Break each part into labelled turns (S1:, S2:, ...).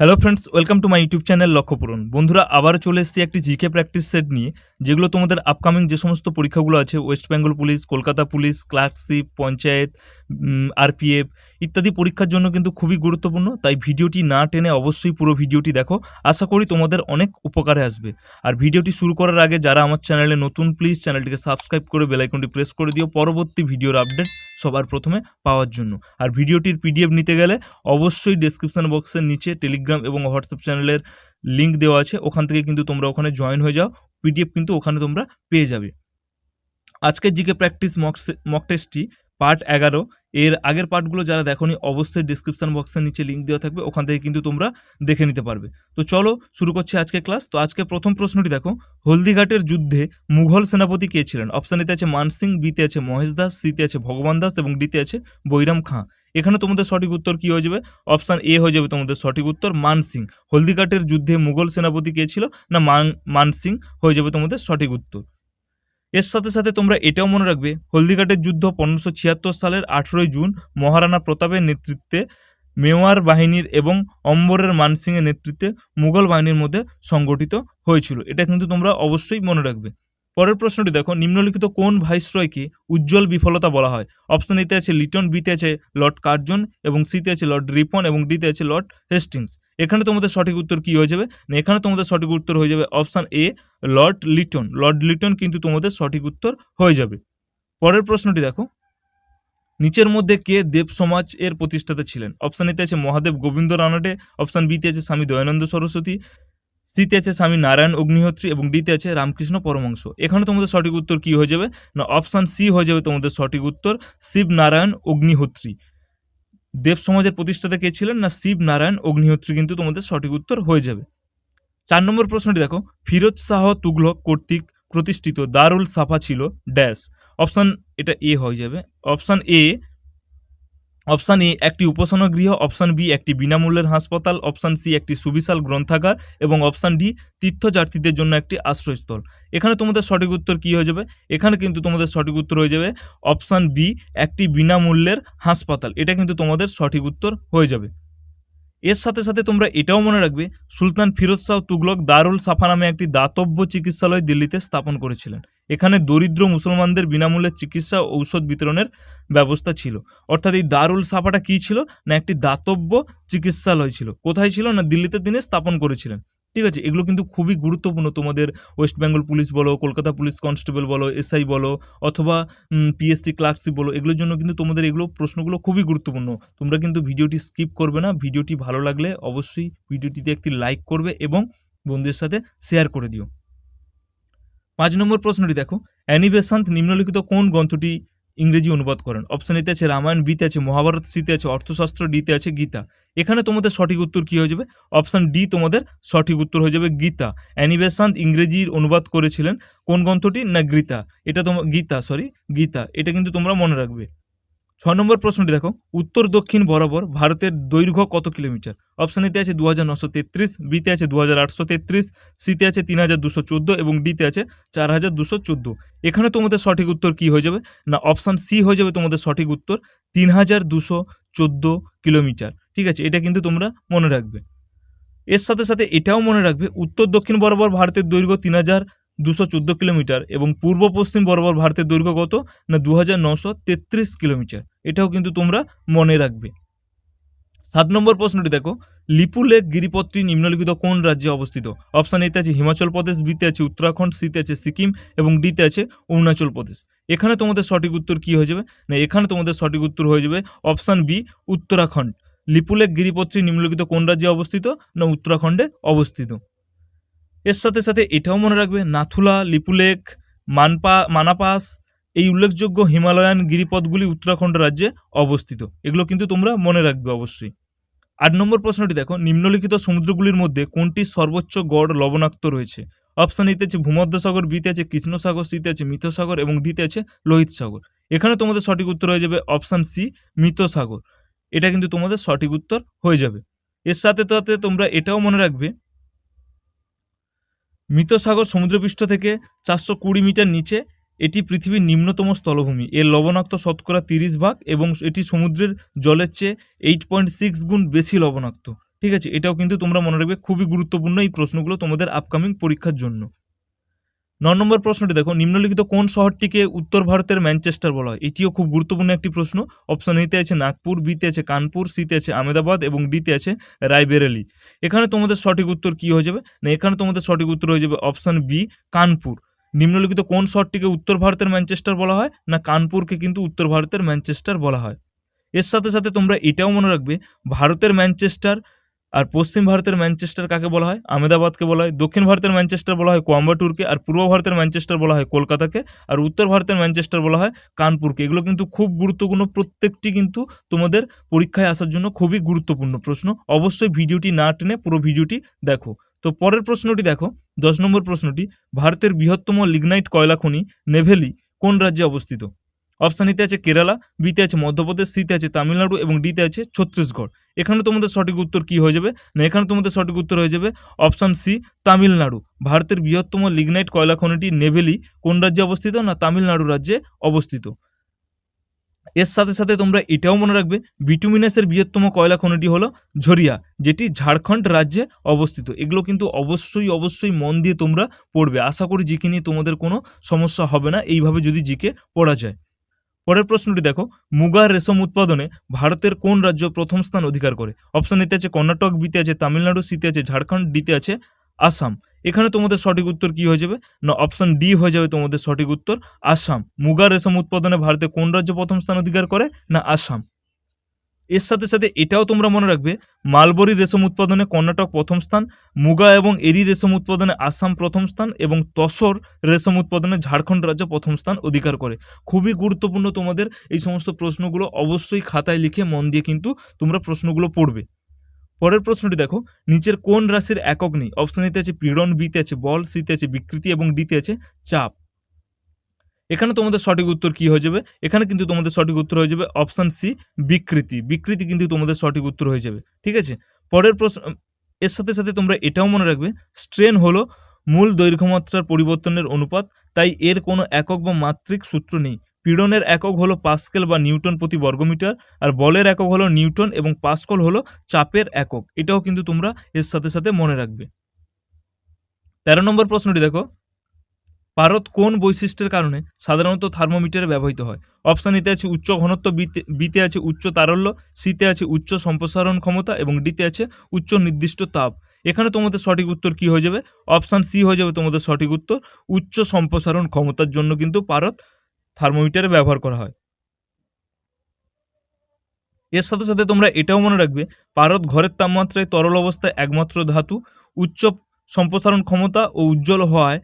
S1: Hello friends, welcome to my YouTube channel Lakshyapuran. বন্ধুরা, আবারও চলে এসেছি একটি জিকে প্র্যাকটিস সেট নিয়ে, যেগুলো তোমাদের আপকামিং যে সমস্ত পরীক্ষাগুলো আছে, West Bengal police, Kolkata police, clerkship, panchayat, RPF ইত্যাদি পরীক্ষার জন্য কিন্তু খুবই গুরুত্বপূর্ণ। তাই ভিডিওটি না টেনে অবশ্যই পুরো ভিডিওটি দেখো, আশা করি তোমাদের অনেক উপকারে আসবে। আর ভিডিওটি শুরু করার আগে যারা আমার চ্যানেলে নতুন, প্লিজ চ্যানেলটিকে সাবস্ক্রাইব করে বেল আইকনটি প্রেস করে দিও পরবর্তী ভিডিওর আপডেট সবার প্রথমে পাওয়ার জন্য। আর ভিডিওটির পিডিএফ নিতে গেলে অবশ্যই ডেসক্রিপশন বক্সের নিচে টেলিগ্রাম এবং হোয়াটসঅ্যাপ চ্যানেলের লিঙ্ক দেওয়া আছে, ওখান থেকে কিন্তু তোমরা ওখানে জয়েন হয়ে যাও। পিডিএফ কিন্তু ওখানে তোমরা পেয়ে যাবে। আজকের জিকে প্র্যাকটিস মক টেস্টটি পার্ট 11। এর আগের পার্টগুলো যারা দেখোনি অবশ্যই ডিসক্রিপশন বক্সের নিচে লিঙ্ক দেওয়া থাকবে, ওখান থেকে কিন্তু তোমরা দেখে নিতে পারবে। তো চলো শুরু করছি আজকে ক্লাস। তো আজকে প্রথম প্রশ্নটি দেখো, হলদিঘাটের যুদ্ধে মুঘল সেনাপতি কে ছিলেন? অপশান এতে আছে মান সিং, বিতে আছে মহেশ দাস, সিতে আছে ভগবান দাস এবং ডিতে আছে বৈরাম খাঁ। এখানে তোমাদের সঠিক উত্তর কি হয়ে যাবে? অপশান এ হয়ে যাবে তোমাদের সঠিক উত্তর, মান সিং। হলদিঘাটের যুদ্ধে মুঘল সেনাপতি কে ছিল? না মান সিং হয়ে যাবে তোমাদের সঠিক উত্তর। এর সাথে সাথে তোমরা এটাও মনে রাখবে, হলদিঘাটের যুদ্ধ 1576 সালের 18 জুন মহারানা প্রতাপের নেতৃত্বে মেওয়ার বাহিনীর এবং অম্বরের মানসিংয়ের নেতৃত্বে মুঘল বাহিনীর মধ্যে সংগঠিত হয়েছিল। এটা কিন্তু তোমরা অবশ্যই মনে রাখবে। পরের প্রশ্নটি দেখো, নিম্নলিখিত কোন ভাইসরয়কে উজ্জ্বল বিফলতা বলা হয়? অপশন এতে আছে লিটন, বিতে আছে লর্ড কার্জন এবং সিতে আছে লর্ড রিপন এবং ডিতে আছে লর্ড হেস্টিংস। এখানে তোমাদের সঠিক উত্তর কি হয়ে যাবে? না, এখানে তোমাদের সঠিক উত্তর হয়ে যাবে option A, Lord Liton. Lord Liton কিন্তু তোমাদের সঠিক উত্তর হয়ে যাবে। পরের প্রশ্নটি দেখো, নিচের মধ্যে কে দেব সমাজ এর প্রতিষ্ঠাতা ছিলেন? অপশান এতে আছে মহাদেব গোবিন্দ রানডে, অপশান বিতে আছে স্বামী দয়ানন্দ সরস্বতী, সিতে আছে স্বামী নারায়ণ অগ্নিহোত্রী এবং ডিতে আছে রামকৃষ্ণ পরমহংস। এখানে তোমাদের সঠিক উত্তর কি হয়ে যাবে? না, অপশান সি হয়ে যাবে তোমাদের সঠিক উত্তর, শিব নারায়ণ অগ্নিহোত্রী। দেব সমাজের প্রতিষ্ঠাতা কে ছিলেন? না, শিব নারায়ণ অগ্নিহোত্রী কিন্তু তোমাদের সঠিক উত্তর হয়ে যাবে। 4 নম্বর প্রশ্নটি দেখো, ফিরোজ শাহ তুগলক কর্তৃক প্রতিষ্ঠিত দারুল সাফা ছিল ড্যাশ। অপশান এটা এ হয়ে যাবে, অপশান এ একটি উপাসনা গৃহ, অপশান বি একটি বিনামূল্যের হাসপাতাল, অপশান সি একটি সুবিশাল গ্রন্থাগার এবং অপশান ডি তীর্থযাত্রীদের জন্য একটি আশ্রয়স্থল। এখানে তোমাদের সঠিক উত্তর কি হয়ে যাবে? এখানে কিন্তু তোমাদের সঠিক উত্তর হয়ে যাবে অপশান বি একটি বিনামূল্যের হাসপাতাল। এটা কিন্তু তোমাদের সঠিক উত্তর হয়ে যাবে। এর সাথে সাথে তোমরা এটাও মনে রাখবে, সুলতান ফিরোজ শাহ তুগলক দারুল সাফা নামে একটি দাতব্য চিকিৎসালয় দিল্লিতে স্থাপন করেছিলেন। এখানে দরিদ্র মুসলমানদের বিনামূল্যে চিকিৎসা ও ঔষধ বিতরণের ব্যবস্থা ছিল। অর্থাৎ এই দারুল সাফাটা কী ছিল? না, একটি দাতব্য চিকিৎসালয় ছিল। কোথায় ছিল? না, দিল্লিতে তিনি স্থাপন করেছিলেন। ঠিক আছে, এগুলো কিন্তু খুবই গুরুত্বপূর্ণ। তোমাদের ওয়েস্ট বেঙ্গল পুলিশ বলো, কলকাতা পুলিশ কনস্টেবল বলো, এসআই বলো, অথবা পিএসসি ক্লার্কশিপ বলো, এগুলোর জন্য কিন্তু তোমাদের এগুলো প্রশ্নগুলো খুবই গুরুত্বপূর্ণ। তোমরা কিন্তু ভিডিওটি স্কিপ করবে না। ভিডিওটি ভালো লাগলে অবশ্যই ভিডিওটিতে একটি লাইক করবে এবং বন্ধুদের সাথে শেয়ার করে দিও। 5 নম্বর প্রশ্নটি দেখো, অ্যানি বেসান্ত নিম্নলিখিত কোন গ্রন্থটি ইংরেজি অনুবাদ করেন? অপশান এতে আছে রামায়ণ, বিতে আছে মহাভারত, সিতে আছে অর্থশাস্ত্র, ডিতে আছে গীতা। এখানে তোমাদের সঠিক উত্তর কী হয়ে যাবে? অপশান ডি তোমাদের সঠিক উত্তর হয়ে যাবে গীতা। অ্যানি বেসান্ত ইংরেজির অনুবাদ করেছিলেন কোন গ্রন্থটি? না, গীতা। গীতা। এটা কিন্তু তোমরা মনে রাখবে। 6 নম্বর প্রশ্নটি দেখো, উত্তর দক্ষিণ বরাবর ভারতের দৈর্ঘ্য কত কিলোমিটার? অপশান এতে আছে 2933, বিতে আছে 2833, সিতে আছে 3214 এবং ডিতে আছে 4214। এখানে তোমাদের সঠিক উত্তর কি হয়ে যাবে? না, অপশান সি হয়ে যাবে তোমাদের সঠিক উত্তর, 3214 কিলোমিটার। ঠিক আছে, এটা কিন্তু তোমরা মনে রাখবে। এর সাথে সাথে এটাও মনে রাখবে, উত্তর দক্ষিণ বরাবর ভারতের দৈর্ঘ্য 3214 কিলোমিটার এবং পূর্ব পশ্চিম বরাবর ভারতের দৈর্ঘ্য কত? না, 2933 কিলোমিটার। এটাও কিন্তু তোমরা মনে রাখবে। 7 নম্বর প্রশ্নটি দেখো, লিপুলেক গিরিপথটি নিম্নলিখিত কোন রাজ্যে অবস্থিত? অপশান এতে আছে হিমাচল প্রদেশ, বিতে আছে উত্তরাখণ্ড, সিতে আছে সিকিম এবং ডিতে আছে অরুণাচল প্রদেশ। এখানে তোমাদের সঠিক উত্তর কি হয়ে যাবে? না, এখানে তোমাদের সঠিক উত্তর হয়ে যাবে অপশান বি, উত্তরাখণ্ড। লিপুলেক গিরিপথটি নিম্নলিখিত কোন রাজ্যে অবস্থিত? না, উত্তরাখণ্ডে অবস্থিত। এর সাথে সাথে এটাও মনে রাখবে, নাথুলা, লিপুলেক, মানাপাস এই উল্লেখযোগ্য হিমালয়ান গিরিপথগুলি উত্তরাখণ্ড রাজ্যে অবস্থিত। এগুলো কিন্তু তোমরা মনে রাখবে অবশ্যই। 8 নম্বর প্রশ্নটি দেখো, নিম্নলিখিত সমুদ্রগুলির মধ্যে কোনটি সর্বোচ্চ গড় লবণাক্ত রয়েছে? অপশান এতে আছে ভূমধ্যসাগর, বিতে আছে কৃষ্ণসাগর, সিতে আছে মিতসাগর এবং ডিতে আছে লোহিত সাগর। এখানে তোমাদের সঠিক উত্তর হয়ে যাবে অপশান সি, মিতসাগর। এটা কিন্তু তোমাদের সঠিক উত্তর হয়ে যাবে। এর সাথে সাথে তোমরা এটাও মনে রাখবে, মিতসাগর সমুদ্রপৃষ্ঠ থেকে 420 মিটার নিচে। এটি পৃথিবীর নিম্নতম স্থলভূমি। এর লবণাক্ত শতকরা 30% এবং এটি সমুদ্রের জলের চেয়ে 8.6 গুণ বেশি লবণাক্ত। ঠিক আছে, এটাও কিন্তু তোমরা মনে রাখবে, খুবই গুরুত্বপূর্ণ এই প্রশ্নগুলো তোমাদের আপকামিং পরীক্ষার জন্য। 9 নম্বর প্রশ্নটি দেখো, নিম্নলিখিত কোন শহরটিকে উত্তর ভারতের ম্যানচেস্টার বলা হয়? এটিও খুব গুরুত্বপূর্ণ একটি প্রশ্ন। অপশন এতে আছে নাগপুর, বিতে আছে কানপুর, সিতে আছে আহমেদাবাদ এবং ডিতে আছে রায়বেরেলি। এখানে তোমাদের সঠিক উত্তর কি হয়ে যাবে না, এখানে তোমাদের সঠিক উত্তর হয়ে যাবে অপশন বি, কানপুর। নিম্নলিখিত কোন শহরটিকে উত্তর ভারতের ম্যানচেস্টার বলা হয় না, কানপুরকে কিন্তু উত্তর ভারতের ম্যানচেস্টার বলা হয়। এর সাথে সাথে তোমরা এটাও মনে রাখবে, ভারতের ম্যানচেস্টার আর পশ্চিম ভারতের ম্যানচেস্টার কাকে বলা হয়? আহমেদাবাদকে বলা হয়। দক্ষিণ ভারতের ম্যানচেস্টার বলা হয় কোয়াম্বাটুরকে, আর পূর্ব ভারতের ম্যানচেস্টার বলা হয় কলকাতাকে, আর উত্তর ভারতের ম্যানচেস্টার বলা হয় কানপুরকে। এগুলো কিন্তু খুব গুরুত্বপূর্ণ, প্রত্যেকটি কিন্তু তোমাদের পরীক্ষায় আসার জন্য খুবই গুরুত্বপূর্ণ প্রশ্ন। অবশ্যই ভিডিওটি না টেনে পুরো ভিডিওটি দেখো। তো পরের প্রশ্নটি দেখো, 10 নম্বর প্রশ্নটি, ভারতের বৃহত্তম লিগনাইট কয়লা খনি নেভেলি কোন রাজ্যে অবস্থিত? অপশান এতে আছে কেরালা, বিতে আছে মধ্যপ্রদেশ, সিতে আছে তামিলনাড়ু এবং ডিতে আছে ছত্তিশগড়। এখানে তোমাদের সঠিক উত্তর কি হয়ে যাবে না, এখানে তোমাদের সঠিক উত্তর হয়ে যাবে অপশান সি, তামিলনাড়ু। ভারতের বৃহত্তম লিগনাইট কয়লা খনিটি নেভেলি কোন রাজ্যে অবস্থিত না, তামিলনাড়ু রাজ্যে অবস্থিত। এর সাথে সাথে তোমরা এটাও মনে রাখবে, বিটুমিনাসের বৃহত্তম কয়লা খনিটি হলো ঝরিয়া, যেটি ঝাড়খণ্ড রাজ্যে অবস্থিত। এগুলো কিন্তু অবশ্যই অবশ্যই মন দিয়ে তোমরা পড়বে। আশা করি জিকে নিয়ে তোমাদের কোনো সমস্যা হবে না, এইভাবে যদি জিকে পড়া যায়। পরের প্রশ্নটি দেখো, মুগা রেশম উৎপাদনে ভারতের কোন রাজ্য প্রথম স্থান অধিকার করে? অপশন এতে আছে কর্ণাটক, বিতে আছে তামিলনাড়ু, সিতে আছে ঝাড়খণ্ড, ডিতে আছে আসাম। এখানে তোমাদের সঠিক উত্তর কি হয়ে যাবে না, অপশন ডি হয়ে যাবে তোমাদের সঠিক উত্তর, আসাম। মুগা রেশম উৎপাদনে ভারতে কোন রাজ্য প্রথম স্থান অধিকার করে না, আসাম। এর সাথে সাথে এটাও তোমরা মনে রাখবে, মালবরি রেশম উৎপাদনে কর্ণাটক প্রথম স্থান, মুগা এবং এরি রেশম উৎপাদনে আসাম প্রথম স্থান এবং তসর রেশম উৎপাদনে ঝাড়খণ্ড রাজ্য প্রথম স্থান অধিকার করে। খুবই গুরুত্বপূর্ণ তোমাদের এই সমস্ত প্রশ্নগুলো, অবশ্যই খাতায় লিখে মন দিয়ে কিন্তু তোমরা প্রশ্নগুলো পড়বে। পরের প্রশ্নটি দেখো, নিচের কোন রাশির একক নেই? অপশন এতে আছে পীড়ন, বিতে আছে বল, সিতে আছে বিকৃতি এবং ডিতে আছে চাপ। এখানে তোমাদের সঠিক উত্তর কি হয়ে যাবে? এখানে কিন্তু তোমাদের সঠিক উত্তর হয়ে যাবে অপশন সি, বিকৃতি। বিকৃতি কিন্তু তোমাদের সঠিক উত্তর হয়ে যাবে। ঠিক আছে, পরের প্রশ্ন। এর সাথে সাথে তোমরা এটাও মনে রাখবে, স্ট্রেন হলো মূল দৈর্ঘ্যমাত্রার পরিবর্তনের অনুপাত, তাই এর কোনো একক বা মাত্রিক সূত্র নেই। পীড়নের একক হলো পাস্কেল বা নিউটন প্রতি বর্গমিটার, আর বলের একক হলো নিউটন এবং পাস্কল হলো চাপের একক। এটাও কিন্তু তোমরা এর সাথে সাথে মনে রাখবে। 13 নম্বর প্রশ্নটি দেখো, পারদ কোন বৈশিষ্ট্যের কারণে সাধারণত থার্মোমিটারে ব্যবহৃত হয়? অপশান এতে আছে উচ্চ ঘনত্ব, বিতে আছে উচ্চ তারল্য, সিতে আছে উচ্চ সম্প্রসারণ ক্ষমতা এবং ডিতে আছে উচ্চ নির্দিষ্ট তাপ। এখানে তোমাদের সঠিক উত্তর কি হয়ে যাবে? অপশান সি হয়ে যাবে তোমাদের সঠিক উত্তর, উচ্চ সম্প্রসারণ ক্ষমতার জন্য কিন্তু পারদ থার্মোমিটারে ব্যবহার করা হয়। এর সাথে সাথে তোমরা এটাও মনে রাখবে, পারদ ঘরের তাপমাত্রায় তরল অবস্থায় একমাত্র ধাতু, উচ্চ সম্প্রসারণ ক্ষমতা ও উজ্জ্বল হওয়ায়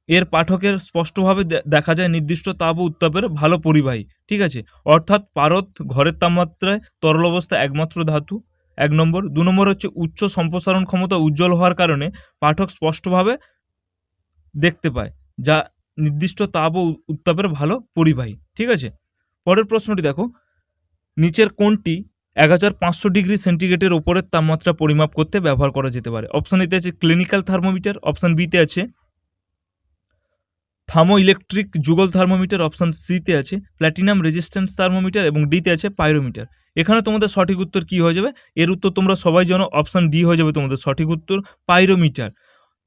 S1: এর পাঠকের স্পষ্টভাবে দেখা যায় নির্দিষ্ট তাপ ও উত্তাপের ভালো পরিবাহী। ঠিক আছে, অর্থাৎ পারদ ঘরের তাপমাত্রায় তরল অবস্থায় একমাত্র ধাতু, 1 নম্বর। 2 নম্বর হচ্ছে উচ্চ সম্প্রসারণ ক্ষমতা উজ্জ্বল হওয়ার কারণে পাঠক স্পষ্টভাবে দেখতে পায়, যা নির্দিষ্ট তাপ ও উত্তাপের ভালো পরিবাহী। ঠিক আছে, পরের প্রশ্নটি দেখো, নিচের কোনটি 1500 ডিগ্রি সেন্টিগ্রেডের ওপরের তাপমাত্রা পরিমাপ করতে ব্যবহার করা যেতে পারে? অপশন এতে আছে ক্লিনিক্যাল থার্মোমিটার, অপশন বিতে আছে থার্মো ইলেকট্রিক যুগল থার্মোমিটার, অপশন সিতে আছে প্ল্যাটিনাম রেজিস্ট্যান্স থার্মোমিটার এবং ডিতে আছে পাইরোমিটার। এখানে তোমাদের সঠিক উত্তর কি হয়ে যাবে? এর উত্তর তোমরা সবাই জানো, অপশন ডি হয়ে যাবে তোমাদের সঠিক উত্তর, পাইরোমিটার।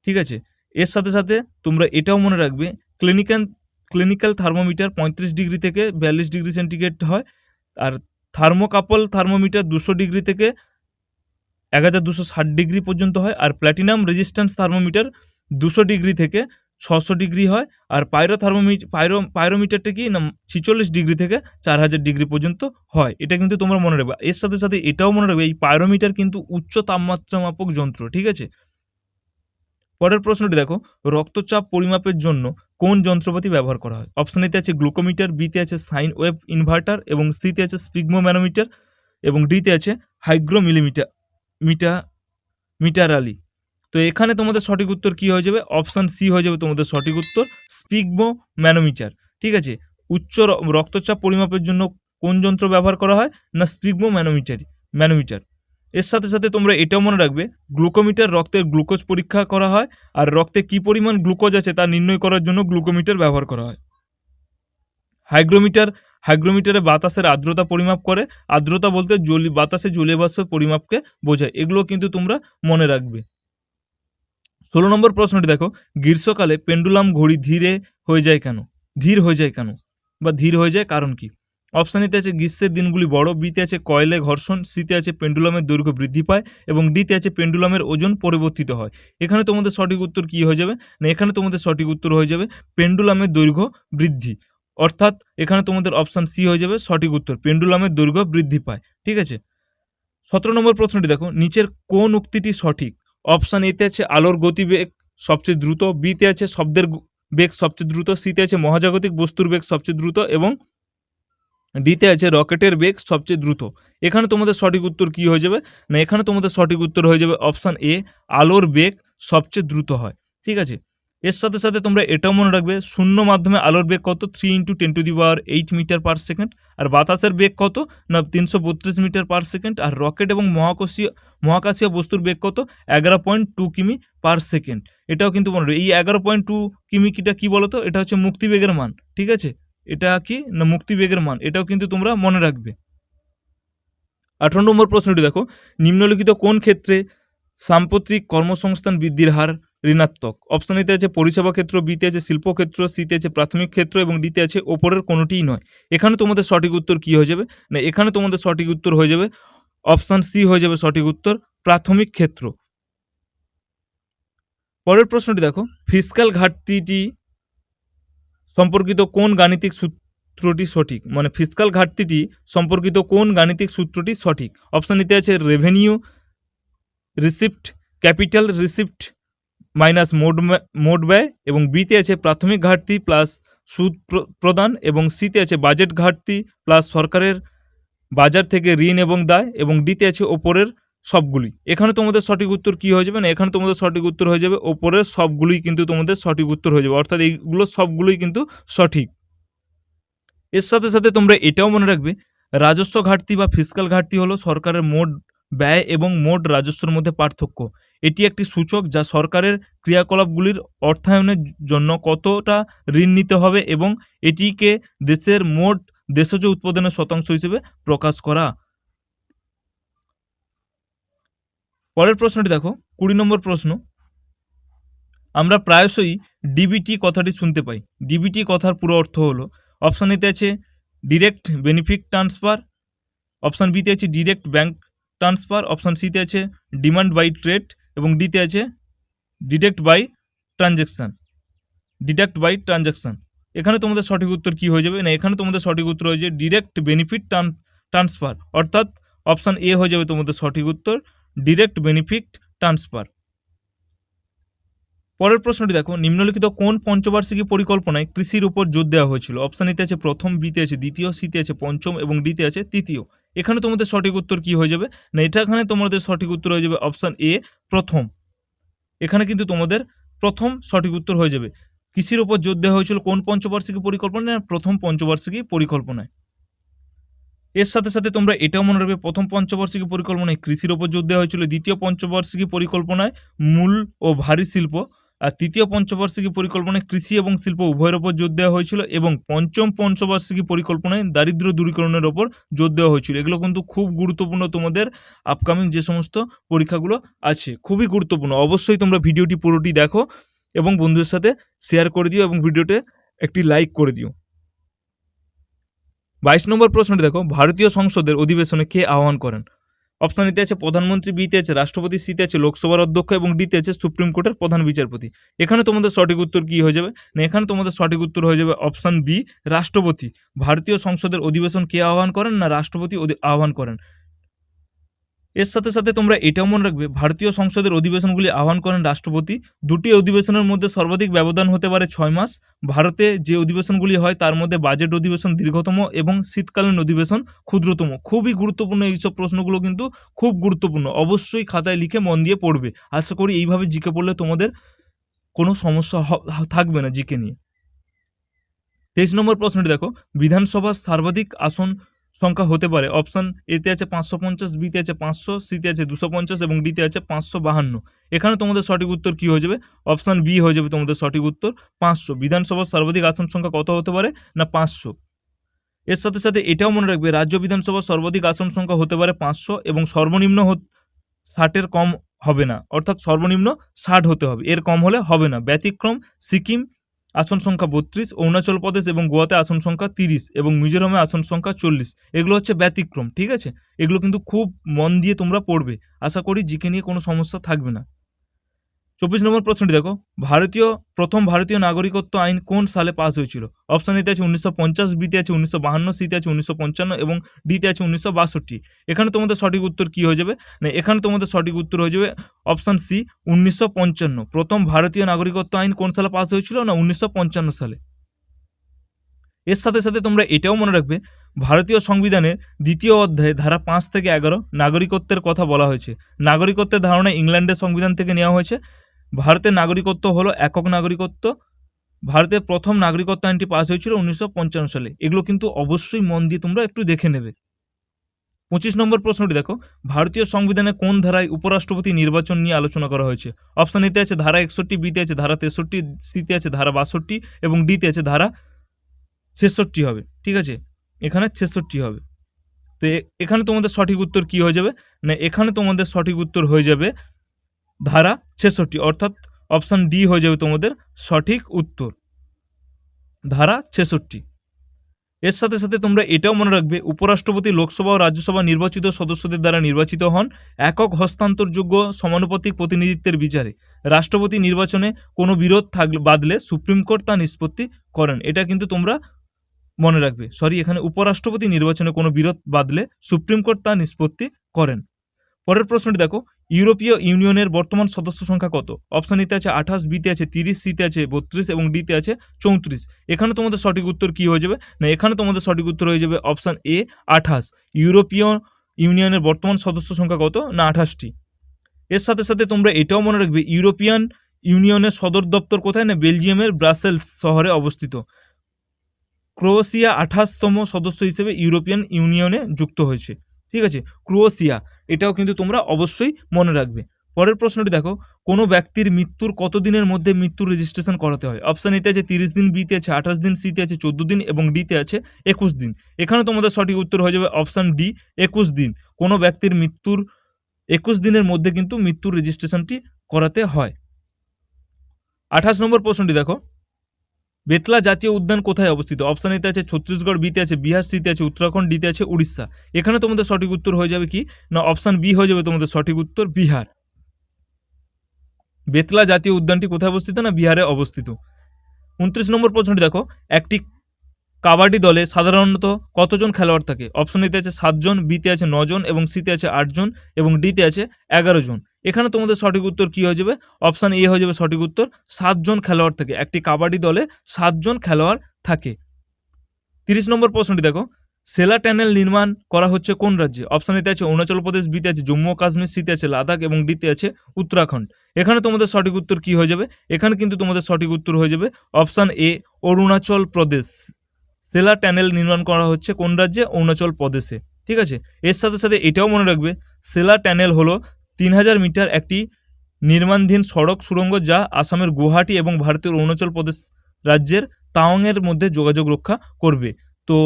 S1: ঠিক আছে, এর সাথে সাথে তোমরা এটাও মনে রাখবে, ক্লিনিক্যাল থার্মোমিটার 35 ডিগ্রি থেকে 42 ডিগ্রি সেন্টিগ্রেড হয়, আর থার্মোকাপল থার্মোমিটার 200 ডিগ্রি থেকে 1260 ডিগ্রি পর্যন্ত হয়, আর প্ল্যাটিনাম রেজিস্ট্যান্স থার্মোমিটার 200 ডিগ্রি থেকে 600 ডিগ্রি হয়, আর পাইরোমিটারটা কি না 46 ডিগ্রি থেকে 4000 ডিগ্রি পর্যন্ত হয়। এটা কিন্তু তোমরা মনে রাখবে। এর সাথে সাথে এটাও মনে রাখবে, এই পাইরোমিটার কিন্তু উচ্চ তাপমাত্রা মাপক যন্ত্র। ঠিক আছে, পরের প্রশ্নটি দেখো, রক্তচাপ পরিমাপের জন্য কোন যন্ত্রপাতি ব্যবহার করা হয়? অপশন এতে আছে গ্লুকোমিটার, বিতে আছে সাইন ওয়েভ ইনভার্টার এবং সিতে আছে স্পিগমোম্যানোমিটার এবং ডিতে আছে মিটারালি। তো এখানে তোমাদের সঠিক উত্তর কি হয়ে যাবে? অপশন সি হয়ে যাবে তোমাদের সঠিক উত্তর, স্পিগমোম্যানোমিটার। ঠিক আছে, উচ্চ রক্তচাপ পরিমাপের জন্য কোন যন্ত্র ব্যবহার করা হয় না, স্পিগমোম্যানোমিটার। এর সাথে সাথে তোমরা এটাও মনে রাখবে, গ্লুকোমিটার রক্তের গ্লুকোজ পরীক্ষা করা হয়, আর রক্তে কি পরিমাণ গ্লুকোজ আছে তা নির্ণয় করার জন্য গ্লুকোমিটার ব্যবহার করা হয়। হাইগ্রোমিটারে বাতাসের আর্দ্রতা পরিমাপ করে। আর্দ্রতা বলতে বাতাসে জলীয় বাষ্পের পরিমাপকে বোঝায়। এগুলো কিন্তু তোমরা মনে রাখবে। 16 নম্বর প্রশ্নটি দেখো, গ্রীষ্মকালে পেন্ডুলাম ঘড়ি ধীর হয়ে যায় কেন বা ধীর হয়ে যায় কারণ কি? অপশান এতে আছে গ্রীষ্মের দিনগুলি বড়, বিতে আছে কয়েলে ঘর্ষণ, সিতে আছে পেন্ডুলামের দৈর্ঘ্য বৃদ্ধি পায় এবং ডিতে আছে পেন্ডুলামের ওজন পরিবর্তিত হয়। এখানে তোমাদের সঠিক উত্তর কি হয়ে যাবে না, এখানে তোমাদের সঠিক উত্তর হয়ে যাবে পেন্ডুলামের দৈর্ঘ্য বৃদ্ধি, অর্থাৎ এখানে তোমাদের অপশান সি হয়ে যাবে সঠিক উত্তর, পেন্ডুলামের দৈর্ঘ্য বৃদ্ধি পায়। ঠিক আছে। 17 নম্বর প্রশ্নটি দেখো, নিচের কোন উক্তিটি সঠিক? অপশান এতে আছে আলোর গতিবেগ সবচেয়ে দ্রুত, বিতে আছে শব্দের বেগ সবচেয়ে দ্রুত, সিতে আছে মহাজাগতিক বস্তুর বেগ সবচেয়ে দ্রুত এবং ডিতে আছে রকেটের বেগ সবচেয়ে দ্রুত। এখানে তোমাদের সঠিক উত্তর কি হয়ে যাবে না, এখানে তোমাদের সঠিক উত্তর হয়ে যাবে অপশান এ, আলোর বেগ সবচেয়ে দ্রুত হয়। ঠিক আছে। এর সাথে সাথে তোমরা এটাও মনে রাখবে, শূন্য মাধ্যমে আলোর বেগ কত? 3 × 10⁸ মিটার পার সেকেন্ড। আর বাতাসের বেগ কত না 332 মিটার পার সেকেন্ড। আর রকেট এবং মহাকাশীয় বস্তুর বেগ কত? 11.2 কিমি পার সেকেন্ড। এটাও কিন্তু মনে রাখবে। এই 11.2 কিমিটা কি বলতো? এটা হচ্ছে মুক্তিবেগের মান। ঠিক আছে, এটা কি না মুক্তিবেগের মান, এটাও কিন্তু তোমরা মনে রাখবে। 18 নম্বর প্রশ্নটি দেখো, নিম্নলিখিত কোন ক্ষেত্রে সাম্প্রতিক কর্মসংস্থান বৃদ্ধির হার ঋণাত্মক? অপশন এতে আছে পরিষেবা ক্ষেত্র, বিতে আছে শিল্পক্ষেত্র, সিতে আছে প্রাথমিক ক্ষেত্র এবং ডিতে আছে ওপরের কোনোটিই নয়। এখানে তোমাদের সঠিক উত্তর কি হয়ে যাবে না, এখানে তোমাদের সঠিক উত্তর হয়ে যাবে অপশান সি হয়ে যাবে সঠিক উত্তর, প্রাথমিক ক্ষেত্র। পরের প্রশ্নটি দেখো, ফিসক্যাল ঘাটতিটি সম্পর্কিত কোন গাণিতিক সূত্রটি সঠিক? মানে ফিসক্যাল ঘাটতিটি সম্পর্কিত কোন গাণিতিক সূত্রটি সঠিক? অপশান নিতে আছে revenue receipt, capital receipt minus মোট ব্যয় এবং বিতে আছে প্রাথমিক ঘাটতি প্লাস সুদ প্রদান এবং সিতে আছে বাজেট ঘাটতি প্লাস সরকারের বাজার থেকে ঋণ এবং দায় এবং ডিতে আছে ওপরের সবগুলি। এখানে তোমাদের সঠিক উত্তর কি হয়ে যাবে না, এখানে তোমাদের সঠিক উত্তর হয়ে যাবে ওপরের সবগুলোই কিন্তু তোমাদের সঠিক উত্তর হয়ে যাবে, অর্থাৎ এইগুলো সবগুলোই কিন্তু সঠিক। এর সাথে সাথে তোমরা এটাও মনে রাখবে, রাজস্ব ঘাটতি বা ফিসক্যাল ঘাটতি হলো সরকারের মোট ব্যয় এবং মোট রাজস্বের মধ্যে পার্থক্য। এটি একটি সূচক যা সরকারের ক্রিয়াকলাপগুলির অর্থায়নের জন্য কতটা ঋণ নিতে হবে এবং এটিকে দেশের মোট দেশজ উৎপাদনের শতাংশ হিসেবে প্রকাশ করা। পরের প্রশ্নটি দেখো, 20 নম্বর প্রশ্ন, আমরা প্রায়শই ডিবিটি কথাটি শুনতে পাই। ডিবিটি কথার পুরো অর্থ হলো, অপশান এতে আছে ডিরেক্ট বেনিফিট ট্রান্সফার, অপশান বিতে আছে ডিরেক্ট ব্যাংক ট্রান্সফার, অপশান সিতে আছে ডিমান্ড বাই ট্রেড এবং ডিতে আছে ডিডাক্ট বাই ট্রানজ্যাকশান। এখানে তোমাদের সঠিক উত্তর কি হয়ে যাবে না, এখানে তোমাদের সঠিক উত্তর হয়ে যাবে ডিরেক্ট বেনিফিট ট্রান্সফার, অর্থাৎ অপশান এ হয়ে যাবে তোমাদের সঠিক উত্তর, ডিরেক্ট বেনিফিট ট্রান্সফার। পরের প্রশ্নটি দেখো, নিম্নলিখিত কোন পঞ্চবার্ষিকী পরিকল্পনায় কৃষির উপর জোর দেওয়া হয়েছিল? অপশান এতে আছে প্রথম, বিতে আছে দ্বিতীয়, সিতে আছে পঞ্চম এবং ডিতে আছে তৃতীয়। এখানে তোমাদের সঠিক উত্তর কি হয়ে যাবে না, এখানে তোমাদের সঠিক উত্তর হয়ে যাবে অপশান এ, প্রথম। এখানে কিন্তু তোমাদের প্রথম সঠিক উত্তর হয়ে যাবে। কৃষির উপর জোর দেওয়া হয়েছিল কোন পঞ্চবার্ষিকী পরিকল্পনায়? প্রথম পঞ্চবার্ষিকী পরিকল্পনায়। এর সাথে সাথে তোমরা এটাও মনে রাখবে, প্রথম পঞ্চবার্ষিকী পরিকল্পনায় কৃষির উপর জোর দেওয়া হয়েছিল, দ্বিতীয় পঞ্চবার্ষিকী পরিকল্পনায় মূল ও ভারী শিল্প, আর তৃতীয় পঞ্চবার্ষিকী পরিকল্পনায় কৃষি এবং শিল্প উভয়ের ওপর জোর দেওয়া হয়েছিল এবং পঞ্চম পঞ্চবার্ষিকী পরিকল্পনায় দারিদ্র্য দূরীকরণের ওপর জোর দেওয়া হয়েছিল। এগুলো কিন্তু খুব গুরুত্বপূর্ণ, তোমাদের আপকামিং যে সমস্ত পরীক্ষাগুলো আছে খুবই গুরুত্বপূর্ণ। অবশ্যই তোমরা ভিডিওটি পুরোটি দেখো এবং বন্ধুদের সাথে শেয়ার করে দিও এবং ভিডিওতে একটি লাইক করে দিও। 22 নম্বর প্রশ্নটি দেখো, ভারতীয় সংসদের অধিবেশনে কে আহ্বান করেন? অপশান এতে আছে প্রধানমন্ত্রী, বিতে আছে রাষ্ট্রপতি, সিতে আছে লোকসভার অধ্যক্ষ এবং ডিতে আছে সুপ্রিম কোর্টের প্রধান বিচারপতি। এখানে তোমাদের সঠিক উত্তর কি হয়ে যাবে না, এখানে তোমাদের সঠিক উত্তর হয়ে যাবে অপশান বি, রাষ্ট্রপতি। ভারতীয় সংসদের অধিবেশন কে আহ্বান করেন না, রাষ্ট্রপতি আহ্বান করেন। এর সাথে সাথে তোমরা এটাও মনে রাখবে, ভারতীয় সংসদের অধিবেশনগুলি আহ্বান করেন রাষ্ট্রপতি। দুটি অধিবেশনের মধ্যে সর্বাধিক ব্যবধান হতে পারে 6 মাস। ভারতে যে অধিবেশনগুলি হয় তার মধ্যে বাজেট অধিবেশন দীর্ঘতম এবং শীতকালীন অধিবেশন ক্ষুদ্রতম। খুবই গুরুত্বপূর্ণ এইসব প্রশ্নগুলো, কিন্তু খুব গুরুত্বপূর্ণ, অবশ্যই খাতায় লিখে মন দিয়ে পড়বে। আশা করি এইভাবে জিকে পড়লে তোমাদের কোনো সমস্যা থাকবে না জিকে নিয়ে। 23 নম্বর প্রশ্নটি দেখো, বিধানসভার সর্বাধিক আসন সংখ্যা হতে পারে। অপশান এতে আছে 550, বিতে আছে 500, সিতে আছে 250 এবং ডিতে আছে 552। এখানে তোমাদের সঠিক উত্তর কি হয়ে যাবে? অপশান বি হয়ে যাবে তোমাদের সঠিক উত্তর, 500। বিধানসভার সর্বাধিক আসন সংখ্যা কত হতে পারে না 500। এর সাথে সাথে এটাও মনে রাখবে রাজ্য বিধানসভার সর্বাধিক আসন সংখ্যা হতে পারে 500 এবং সর্বনিম্ন 60-এর কম হবে না, অর্থাৎ সর্বনিম্ন 60 হতে হবে, এর কম হলে হবে না। ব্যতিক্রম সিকিম আসন সংখ্যা 32, অরুণাচল প্রদেশ এবং গোয়াতে আসন সংখ্যা 30 এবং মিজোরামে আসন সংখ্যা 40। এগুলো হচ্ছে ব্যতিক্রম, ঠিক আছে? এগুলো কিন্তু খুব মন দিয়ে তোমরা পড়বে, আশা করি জিকে নিয়ে কোনো সমস্যা থাকবে না। 24 নম্বর প্রশ্নটি দেখো, প্রথম ভারতীয় নাগরিকত্ব আইন কোন সালে পাস হয়েছিল? অপশন এতে আছে 1950, বিতে আছে 1952, সিতে আছে 1955 এবং ডিতে আছে 1962। এখানে তোমাদের সঠিক উত্তর কি হয়ে যাবে না, এখানে তোমাদের সঠিক উত্তর হয়ে যাবে অপশন সি 1955। প্রথম ভারতীয় নাগরিকত্ব আইন কোন সালে পাস হয়েছিল না 1955 সালে। এর সাথে সাথে তোমরা এটাও মনে রাখবে ভারতীয় সংবিধানের 2য় অধ্যায়ে ধারা 5 থেকে 11 নাগরিকত্বের কথা বলা হয়েছে। নাগরিকত্বের ধারণা ইংল্যান্ডের সংবিধান থেকে নেওয়া হয়েছে। ভারতের নাগরিকত্ব হলো একক নাগরিকত্ব। ভারতের প্রথম নাগরিকত্ব আইনটি পাস হয়েছিল 1955 সালে। এগুলো কিন্তু অবশ্যই মন দিয়ে তোমরা একটু দেখে নেবে। 25 নম্বর প্রশ্নটি দেখো, ভারতীয় সংবিধানে কোন ধারায় উপরাষ্ট্রপতি নির্বাচন নিয়ে আলোচনা করা হয়েছে? অপশন এতে আছে ধারা 61, বিতে আছে ধারা 63, সিতে আছে ধারা 62 এবং ডিতে আছে ধারা 66 হবে, ঠিক আছে? এখানে 66 হবে। তো এখানে তোমাদের সঠিক উত্তর কি হয়ে যাবে না, এখানে তোমাদের সঠিক উত্তর হয়ে যাবে ধারা 66, অর্থাৎ অপশন ডি হয়ে যাবে তোমাদের সঠিক উত্তর, ধারা 66। এর সাথে সাথে তোমরা এটাও মনে রাখবে উপরাষ্ট্রপতি লোকসভা ও রাজ্যসভা নির্বাচিত সদস্যদের দ্বারা নির্বাচিত হন একক হস্তান্তরযোগ্য সমানুপাতিক প্রতিনিধিত্বের বিচারে। রাষ্ট্রপতি নির্বাচনে কোনো বিরোধ বাদলে সুপ্রিম কোর্ট তা নিষ্পত্তি করেন। এটা কিন্তু তোমরা মনে রাখবে, এখানে উপরাষ্ট্রপতি নির্বাচনে কোনো বিরোধ বাদলে সুপ্রিম কোর্ট তা নিষ্পত্তি করেন। পরের প্রশ্নটি দেখো, ইউরোপীয় ইউনিয়নের বর্তমান সদস্য সংখ্যা কত? অপশন এতে আছে 28, বিতে আছে 30, সিতে আছে 32 এবং ডিতে আছে 34। এখানে তোমাদের সঠিক উত্তর কি হয়ে যাবে না, এখানে তোমাদের সঠিক উত্তর হয়ে যাবে অপশন এ 28। ইউরোপীয় ইউনিয়নের বর্তমান সদস্য সংখ্যা কত না 28টি। এর সাথে সাথে তোমরা এটাও মনে রাখবে ইউরোপিয়ান ইউনিয়নের সদর দপ্তর কোথায় না বেলজিয়ামের ব্রাসেলস শহরে অবস্থিত। ক্রোয়েশিয়া 28তম সদস্য হিসেবে ইউরোপিয়ান ইউনিয়নে যুক্ত হয়েছে, ঠিক আছে? ক্রোয়েশিয়া, এটাও কিন্তু তোমরা অবশ্যই মনে রাখবে। পরের প্রশ্নটি দেখো, কোনো ব্যক্তির মৃত্যুর কতদিনের মধ্যে মৃত্যুর রেজিস্ট্রেশন করাতে হয়? অপশন এতে আছে 30 দিন, বিতে আছে 28 দিন, সিতে আছে 14 দিন এবং ডিতে আছে 21 দিন। এখানে তোমাদের সঠিক উত্তর হয়ে যাবে অপশন ডি 21 দিন। কোনো ব্যক্তির মৃত্যুর 21 দিনের মধ্যে কিন্তু মৃত্যুর রেজিস্ট্রেশনটি করাতে হয়। 28 নম্বর প্রশ্নটি দেখো, বেতলা জাতীয় উদ্যান কোথায় অবস্থিত? অপশন এতে আছে ছত্তিশগড়, বিতে আছে বিহার, সিতে আছে উত্তরাখণ্ড, ডিতে আছে উড়িষ্যা। এখানে তোমাদের সঠিক উত্তর হয়ে যাবে কি না অপশন বি হয়ে যাবে তোমাদের সঠিক উত্তর, বিহার। বেতলা জাতীয় উদ্যানটি কোথায় অবস্থিত না বিহারে অবস্থিত। 29 নম্বর প্রশ্নটি দেখো, একটি কাবাডি দলে সাধারণত কতজন খেলোয়াড় থাকে? অপশন এতে আছে 7 জন, বিতে আছে 9 জন এবং সিতে আছে 8 জন এবং ডিতে আছে 11 জন। এখানে তোমাদের সঠিক উত্তর কি হয়ে যাবে? অপশন এ হয়ে যাবে সঠিক উত্তর, 7 জন খেলোয়াড় থাকে। একটি কাবাডি দলে 7 জন খেলোয়াড় থাকে। 30 নম্বর প্রশ্নটি দেখো, সেলা টানেল নির্মাণ করা হচ্ছে কোন রাজ্যে? অপশন এতে আছে অরুণাচল প্রদেশ, বিতে আছে জম্মু ও কাশ্মীর, সিতে আছে লাদাখ এবং ডিতে আছে উত্তরাখণ্ড। এখানে তোমাদের সঠিক উত্তর কি হয়ে যাবে? এখানে কিন্তু তোমাদের সঠিক উত্তর হয়ে যাবে option A Arunachal Pradesh. Sela tunnel নির্মাণ করা হচ্ছে কোন রাজ্যে? অরুণাচল প্রদেশে, ঠিক আছে? এর সাথে সাথে এটাও মনে রাখবে সেলা টানেল হলো 3000 মিটার একটি নির্মাণধীন সড়ক সুড়ঙ্গ যা আসামের গুয়াহাটি এবং ভারতের অরুণাচল প্রদেশ রাজ্যের তাওয়াংয়ের মধ্যে যোগাযোগ রক্ষা করবে। তো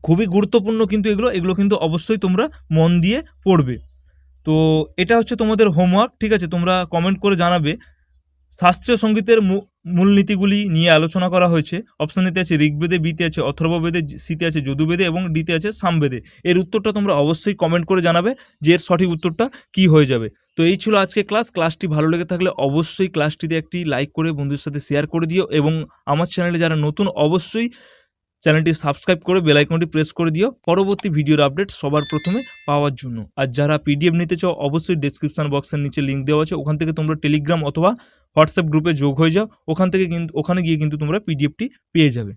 S1: খুবই গুরুত্বপূর্ণ কিন্তু এগুলো কিন্তু অবশ্যই তোমরা মন দিয়ে পড়বে। তো এটা হচ্ছে তোমাদের হোমওয়ার্ক, ঠিক আছে? তোমরা কমেন্ট করে জানাবে শাস্ত্রীয় সঙ্গীতের মূলনীতিগুলি নিয়ে আলোচনা করা হয়েছে। অপশন এতে আছে ঋগ্বেদে, বিতে আছে অথর্ববেদে, সিতে আছে যদুবেদে এবং ডিতে আছে সামবেদে। এর উত্তরটা তোমরা অবশ্যই কমেন্ট করে জানাবে যে এর সঠিক উত্তরটা কি হয়ে যাবে। তো এই ছিল আজকে ক্লাসটি ভালো লেগে থাকলে অবশ্যই ক্লাসটিতে একটি লাইক করে বন্ধুদের সাথে শেয়ার করে দিও এবং আমার চ্যানেলে যারা নতুন অবশ্যই চ্যানেলটি সাবস্ক্রাইব করে বেল আইকনটি প্রেস করে দিও পরবর্তী ভিডিওর আপডেট সবার প্রথমে পাওয়ার জন্য। আর যারা পিডিএফ নিতে চাও অবশ্যই ডেসক্রিপশন বক্সের নিচে লিঙ্ক দেওয়া আছে, ওখান থেকে তোমরা টেলিগ্রাম অথবা হোয়াটসঅ্যাপ গ্রুপে যোগ হয়ে যাও, ওখানে গিয়ে কিন্তু তোমরা পিডিএফটি পেয়ে যাবে।